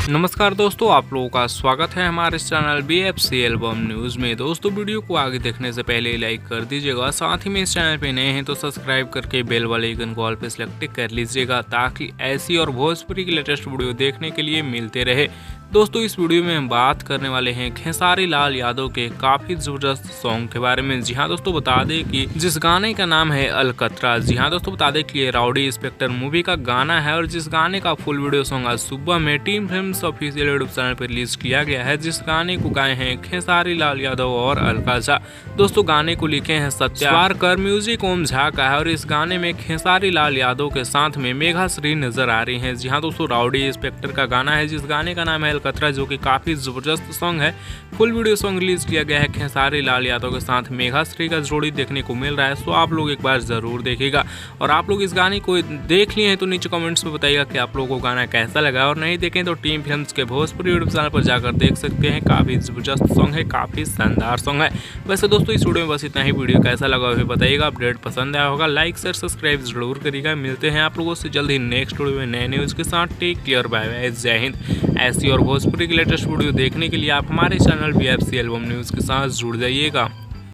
नमस्कार दोस्तों, आप लोगों का स्वागत है हमारे इस चैनल BFC एल्बम न्यूज़ में। दोस्तों वीडियो को आगे देखने से पहले लाइक कर दीजिएगा, साथ ही में इस चैनल पे नए हैं तो सब्सक्राइब करके बेल वाले आइकन को ऑल पे सेलेक्ट कर लीजिएगा ताकि ऐसी और भोजपुरी की लेटेस्ट वीडियो देखने के लिए मिलते रहे। दोस्तों इस वीडियो में हम बात करने वाले हैं खेसारी लाल यादव के काफ़ी ज़बरदस्त सॉन्ग के बारे में। जी हाँ दोस्तों, बता दें कि जिस गाने का नाम है अलकतरा। जी हाँ दोस्तों, बता दें कि ये राउडी इंस्पेक्टर मूवी का गाना है और जिस गाने का फुल वीडियो सॉन्ग आज सुबह में team films official YouTube channel पर रिलीज किया गया है, जिस गाने को गाए हैं खेसारी लाल यादव और अलका झा। दोस्तों गाने को लिखे हैं सत्याकर, म्यूजिक ओम झा का है और इस गाने में खेसारी लाल यादव के साथ में मेघा श्री नजर आ रही हैं। जी हाँ दोस्तों, राउडी इंस्पेक्टर का गाना है जिस गाने का नाम है अलकतरा, जो कि काफी जबरदस्त सॉन्ग है। फुल वीडियो सॉन्ग रिलीज किया गया है खेसारी लाल यादव के साथ मेघा श्री का जोड़ी देखने को मिल रहा है, सो आप लोग एक बार जरूर देखिएगा। और आप लोग इस गाने को देख लिए हैं तो नीचे कमेंट्स में बताइएगा कि आप लोगों को गाना कैसा लगा, और नहीं देखें तो टीम फिल्म्स के भोजपुरी यूट्यूब चैनल पर जाकर देख सकते हैं। काफी जबरदस्त सॉन्ग है, काफी शानदार सॉन्ग है। वैसे दोस्तों इस वीडियो में बस इतना ही। वीडियो कैसा लगा वो बताइएगा, अपडेट पसंद आया होगा लाइक शेयर सब्सक्राइब जरूर करिएगा। मिलते हैं आप लोगों से जल्द ही नेक्स्ट वीडियो में नए न्यूज़ के साथ। टेक केयर, बाय बाय, जय हिंद। ऐसी और भोजपुरी की लेटेस्ट वीडियो देखने के लिए आप हमारे चैनल BFC एल्बम न्यूज़ के साथ जुड़ जाइएगा।